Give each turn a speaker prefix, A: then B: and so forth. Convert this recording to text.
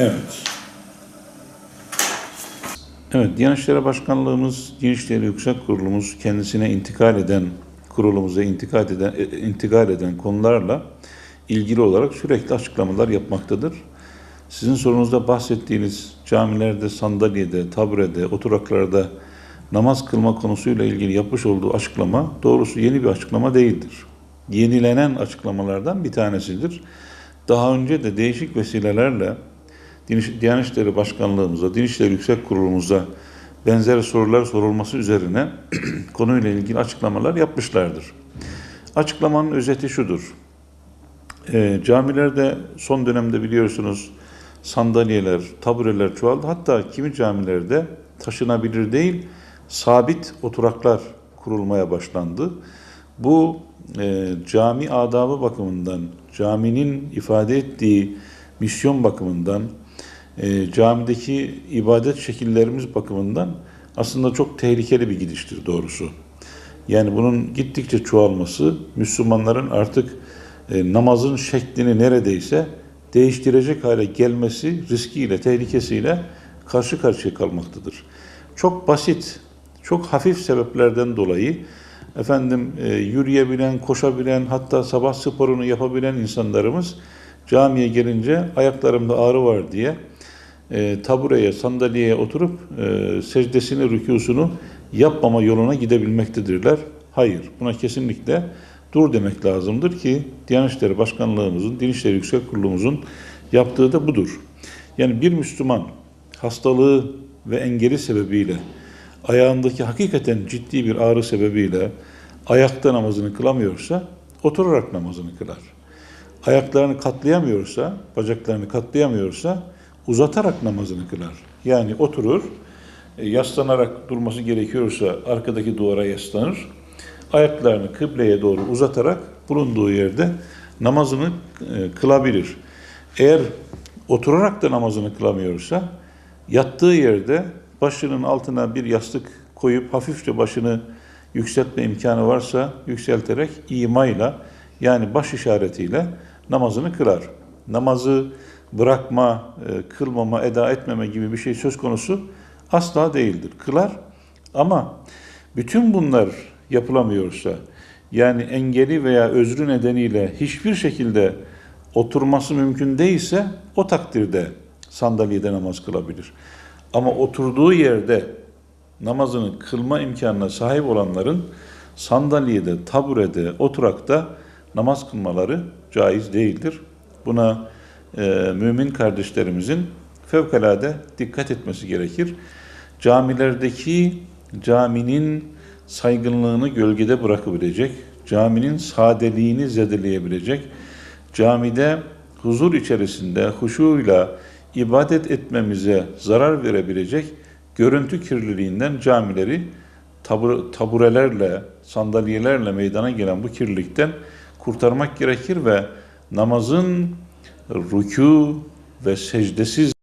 A: Evet. Evet, Diyanet İşleri Başkanlığımız, Din İşleri Yüksek Kurulumuz kendisine kurulumuza intikal eden konularla ilgili olarak sürekli açıklamalar yapmaktadır. Sizin sorunuzda bahsettiğiniz camilerde, sandalyede, taburede, oturaklarda namaz kılma konusuyla ilgili yapmış olduğu açıklama doğrusu yeni bir açıklama değildir. Yenilenen açıklamalardan bir tanesidir. Daha önce de değişik vesilelerle Diyanet İşleri Başkanlığımıza, Din İşleri Yüksek Kurulumuza benzer sorular sorulması üzerine konuyla ilgili açıklamalar yapmışlardır. Açıklamanın özeti şudur. Camilerde son dönemde biliyorsunuz sandalyeler, tabureler çoğaldı. Hatta kimi camilerde taşınabilir değil, sabit oturaklar kurulmaya başlandı. Bu cami adabı bakımından, caminin ifade ettiği misyon bakımından, camideki ibadet şekillerimiz bakımından aslında çok tehlikeli bir gidiştir doğrusu. Yani bunun gittikçe çoğalması, Müslümanların artık namazın şeklini neredeyse değiştirecek hale gelmesi riskiyle, tehlikesiyle karşı karşıya kalmaktadır. Çok basit, çok hafif sebeplerden dolayı yürüyebilen, koşabilen, hatta sabah sporunu yapabilen insanlarımız camiye gelince ayaklarımda ağrı var diye tabureye, sandalyeye oturup secdesini, rükûsunu yapmama yoluna gidebilmektedirler. Hayır, buna kesinlikle dur demek lazımdır ki Diyanet İşleri Başkanlığımızın, Din İşleri Yüksek Kurulumuzun yaptığı da budur. Yani bir Müslüman hastalığı ve engeli sebebiyle, ayağındaki hakikaten ciddi bir ağrı sebebiyle ayakta namazını kılamıyorsa, oturarak namazını kılar. Ayaklarını katlayamıyorsa, bacaklarını katlayamıyorsa, uzatarak namazını kılar. Yani oturur, yaslanarak durması gerekiyorsa arkadaki duvara yaslanır, ayaklarını kıbleye doğru uzatarak bulunduğu yerde namazını kılabilir. Eğer oturarak da namazını kılamıyorsa, yattığı yerde başının altına bir yastık koyup hafifçe başını yükseltme imkanı varsa yükselterek imayla, yani baş işaretiyle namazını kılar. Namazı bırakma, kılmama, eda etmeme gibi bir şey söz konusu asla değildir. Kılar ama bütün bunlar yapılamıyorsa, yani engeli veya özrü nedeniyle hiçbir şekilde oturması mümkün değilse o takdirde sandalyede namaz kılabilir. Ama oturduğu yerde namazını kılma imkanına sahip olanların sandalyede, taburede, oturakta namaz kılmaları caiz değildir. Buna mümin kardeşlerimizin fevkalade dikkat etmesi gerekir. Caminin saygınlığını gölgede bırakabilecek, caminin sadeliğini zedeleyebilecek, camide huzur içerisinde huşuyla ibadet etmemize zarar verebilecek görüntü kirliliğinden camileri taburelerle, sandalyelerle meydana gelen bu kirlilikten kurtarmak gerekir ve namazın rükû ve secdesiz